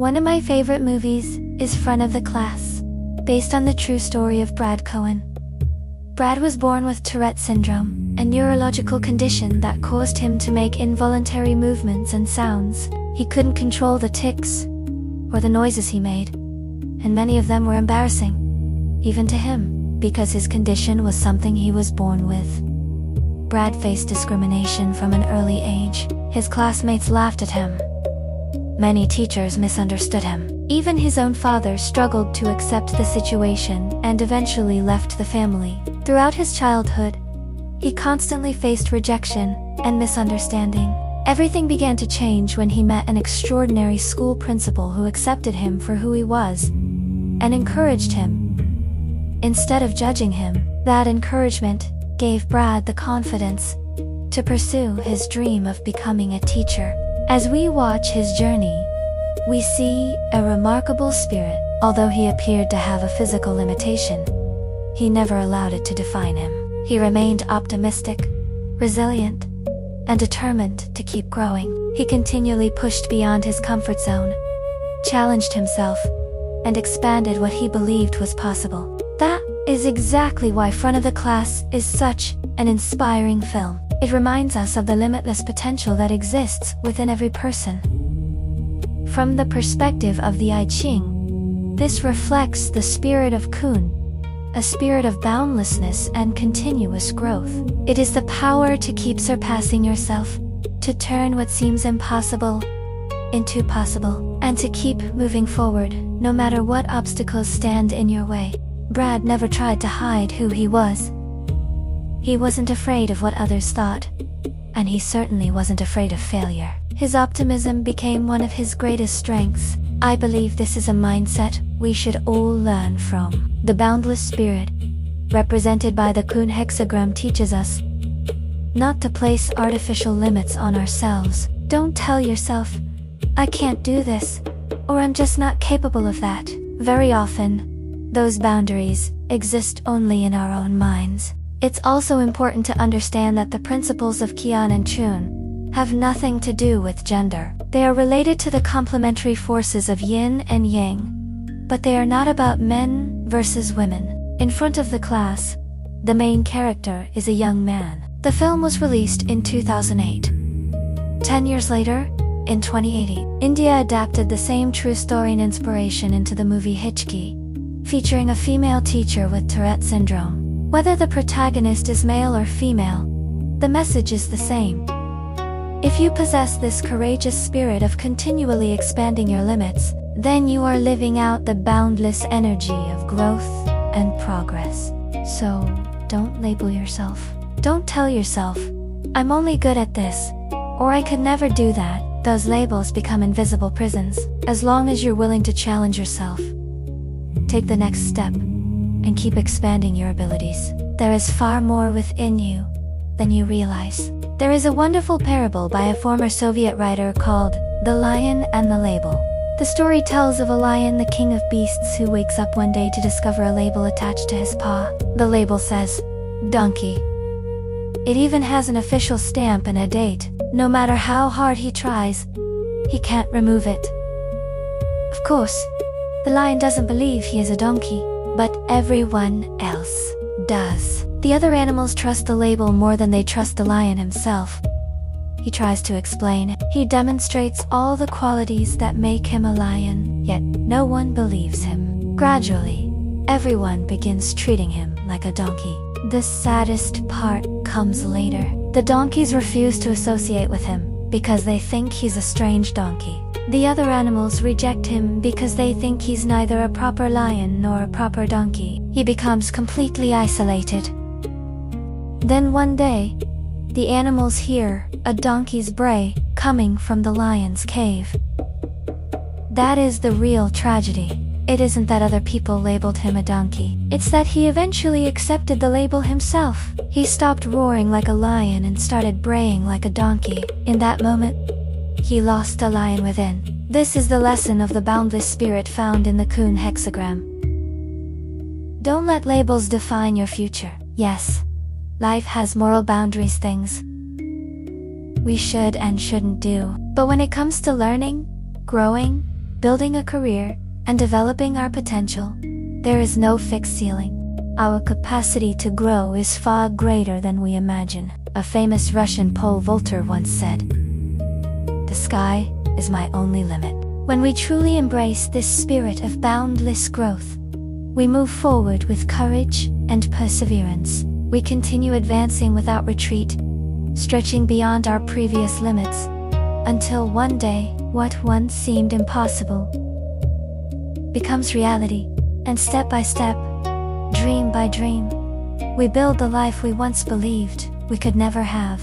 One of my favorite movies is Front of the Class, based on the true story of Brad Cohen. Brad was born with Tourette syndrome, a neurological condition that caused him to make involuntary movements and sounds. He couldn't control the tics or the noises he made, and many of them were embarrassing, even to him, because his condition was something he was born with. Brad faced discrimination from an early age. His classmates laughed at him. Many teachers misunderstood him. Even his own father struggled to accept the situation and eventually left the family. Throughout his childhood, he constantly faced rejection and misunderstanding. Everything began to change when he met an extraordinary school principal who accepted him for who he was and encouraged him. Instead of judging him, that encouragement gave Brad the confidence to pursue his dream of becoming a teacher. As we watch his journey, we see a remarkable spirit. Although he appeared to have a physical limitation, he never allowed it to define him. He remained optimistic, resilient, and determined to keep growing. He continually pushed beyond his comfort zone, challenged himself, and expanded what he believed was possible. That is exactly why Front of the Class is such an inspiring film. It reminds us of the limitless potential that exists within every person. From the perspective of the I Ching, this reflects the spirit of Kun, a spirit of boundlessness and continuous growth. It is the power to keep surpassing yourself, to turn what seems impossible into possible, and to keep moving forward, no matter what obstacles stand in your way. Brad never tried to hide who he was. He wasn't afraid of what others thought, and he certainly wasn't afraid of failure. His optimism became one of his greatest strengths. I believe this is a mindset we should all learn from. The boundless spirit, represented by the Kun hexagram, teaches us not to place artificial limits on ourselves. Don't tell yourself, "I can't do this," or "I'm just not capable of that." Very often, those boundaries exist only in our own minds. It's also important to understand that the principles of Qian and Chun have nothing to do with gender. They are related to the complementary forces of yin and yang, but they are not about men versus women. In Front of the Class, the main character is a young man. The film was released in 2008. 10 years later, in 2018, India adapted the same true story and inspiration into the movie Hichki, featuring a female teacher with Tourette syndrome. Whether the protagonist is male or female, the message is the same. If you possess this courageous spirit of continually expanding your limits, then you are living out the boundless energy of growth and progress. So, don't label yourself. Don't tell yourself, "I'm only good at this," or "I could never do that." Those labels become invisible prisons. As long as you're willing to challenge yourself, take the next step, and keep expanding your abilities, there is far more within you than you realize. There is a wonderful parable by a former Soviet writer called The Lion and the Label. The story tells of a lion, the king of beasts, who wakes up one day to discover a label attached to his paw. The label says, "Donkey." It even has an official stamp and a date. No matter how hard he tries, he can't remove it. Of course, the lion doesn't believe he is a donkey, but everyone else does. The other animals trust the label more than they trust the lion himself. He tries to explain. He demonstrates all the qualities that make him a lion, yet no one believes him. Gradually, everyone begins treating him like a donkey. The saddest part comes later. The donkeys refuse to associate with him because they think he's a strange donkey. The other animals reject him because they think he's neither a proper lion nor a proper donkey. He becomes completely isolated. Then one day, the animals hear a donkey's bray coming from the lion's cave. That is the real tragedy. It isn't that other people labeled him a donkey. It's that he eventually accepted the label himself. He stopped roaring like a lion and started braying like a donkey. In that moment, he lost the lion within. This is the lesson of the boundless spirit found in the Kun hexagram. Don't let labels define your future. Yes, life has moral boundaries, things we should and shouldn't do. But when it comes to learning, growing, building a career, and developing our potential, there is no fixed ceiling. Our capacity to grow is far greater than we imagine, a famous Russian pole vaulter once said. The sky is my only limit. When we truly embrace this spirit of boundless growth, we move forward with courage and perseverance. We continue advancing without retreat, stretching beyond our previous limits, until one day, what once seemed impossible becomes reality, and step by step, dream by dream, we build the life we once believed we could never have.